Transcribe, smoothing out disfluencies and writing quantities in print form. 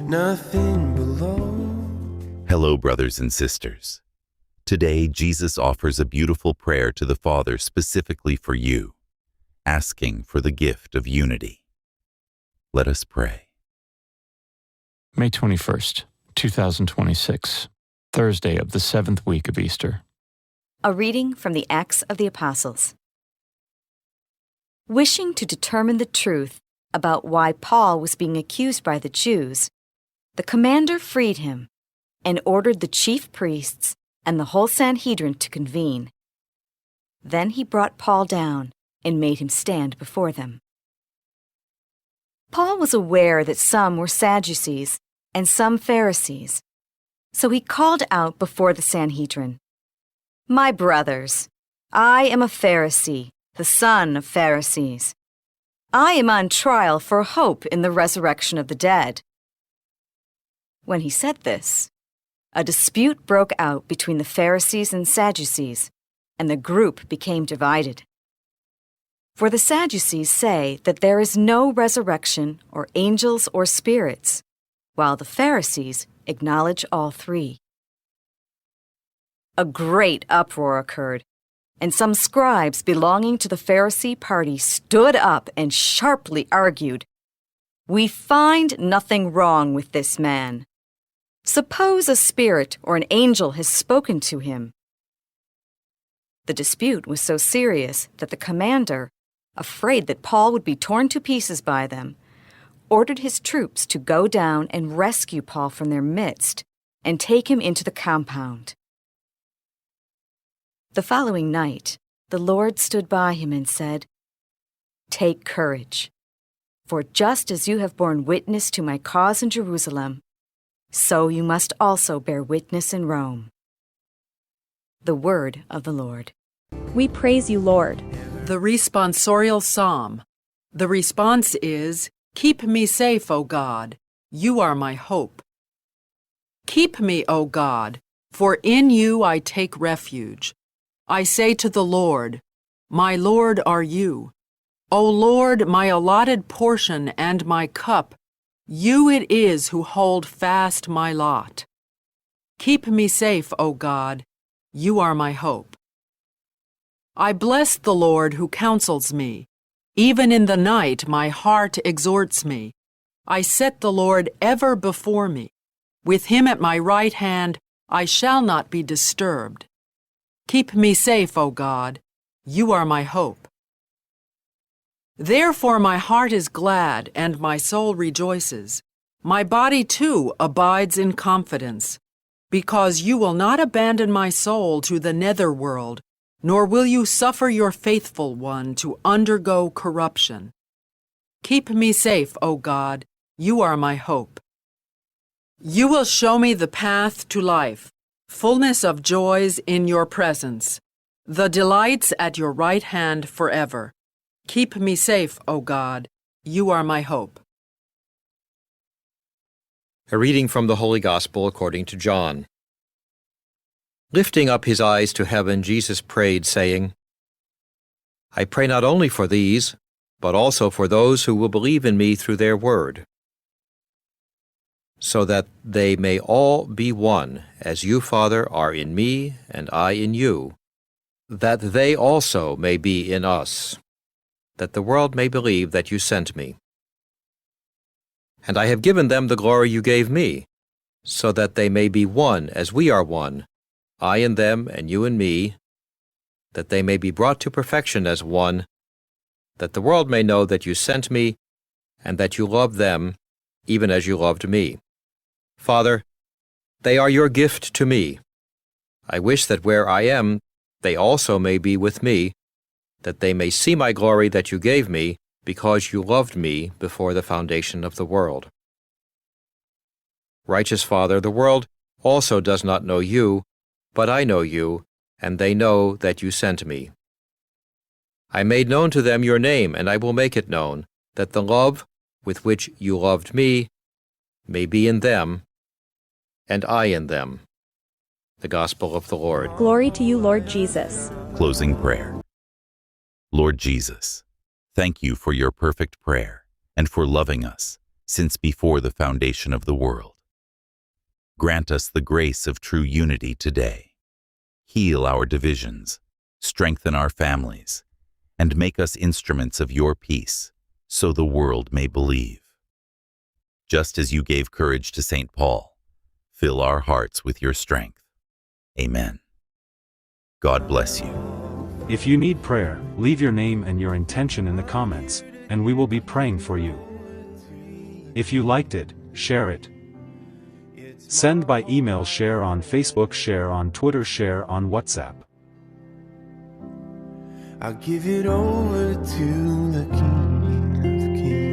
nothing below. Hello, brothers and sisters. Today, Jesus offers a beautiful prayer to the Father specifically for you, asking for the gift of unity. Let us pray. May 21st, 2026, Thursday of the 7th week of Easter. A reading from the Acts of the Apostles. Wishing to determine the truth about why Paul was being accused by the Jews, the commander freed him and ordered the chief priests and the whole Sanhedrin to convene. Then he brought Paul down and made him stand before them. Paul was aware that some were Sadducees and some Pharisees, so he called out before the Sanhedrin, "My brothers, I am a Pharisee, the son of Pharisees. I am on trial for hope in the resurrection of the dead." When he said this, a dispute broke out between the Pharisees and Sadducees, and the group became divided. For the Sadducees say that there is no resurrection or angels or spirits, while the Pharisees acknowledge all three. A great uproar occurred, and some scribes belonging to the Pharisee party stood up and sharply argued, "We find nothing wrong with this man. Suppose a spirit or an angel has spoken to him." The dispute was so serious that the commander, afraid that Paul would be torn to pieces by them, ordered his troops to go down and rescue Paul from their midst and take him into the compound. The following night, the Lord stood by him and said, "Take courage, for just as you have borne witness to my cause in Jerusalem, so you must also bear witness in Rome." The word of the Lord. We praise you, Lord. The responsorial psalm. The response is, "Keep me safe, O God. You are my hope. Keep me, O God, for in you I take refuge. I say to the Lord, my Lord are you. O Lord, my allotted portion and my cup, you it is who hold fast my lot. Keep me safe, O God, you are my hope. I bless the Lord who counsels me. Even in the night my heart exhorts me. I set the Lord ever before me. With him at my right hand I shall not be disturbed. Keep me safe, O God, you are my hope. Therefore my heart is glad and my soul rejoices. My body too abides in confidence, because you will not abandon my soul to the netherworld, nor will you suffer your faithful one to undergo corruption. Keep me safe, O God, you are my hope. You will show me the path to life, fullness of joys in your presence, the delights at your right hand forever. Keep me safe, O God, you are my hope. A reading from the Holy Gospel according to John. Lifting up his eyes to heaven, Jesus prayed, saying, I pray not only for these, but also for those who will believe in me through their word, so that they may all be one, as you, Father, are in me and I in you, that they also may be in us, that the world may believe that you sent me. And I have given them the glory you gave me, so that they may be one as we are one, I in them and you in me, that they may be brought to perfection as one, that the world may know that you sent me, and that you love them, even as you loved me. Father, they are your gift to me. I wish that where I am, they also may be with me, that they may see my glory that you gave me, because you loved me before the foundation of the world. Righteous Father, the world also does not know you, but I know you, and they know that you sent me. I made known to them your name, and I will make it known, that the love with which you loved me may be in them, and I in them. The Gospel of the Lord. Glory to you, Lord Jesus. Closing prayer. Lord Jesus, thank you for your perfect prayer and for loving us, since before the foundation of the world. Grant us the grace of true unity today. Heal our divisions, strengthen our families, and make us instruments of your peace, so the world may believe. Just as you gave courage to St. Paul, fill our hearts with your strength. Amen. God bless you. If you need prayer, leave your name and your intention in the comments, and we will be praying for you. If you liked it, share it. Send by email, share on Facebook, share on Twitter, share on WhatsApp. I'll give it over to the King of Kings.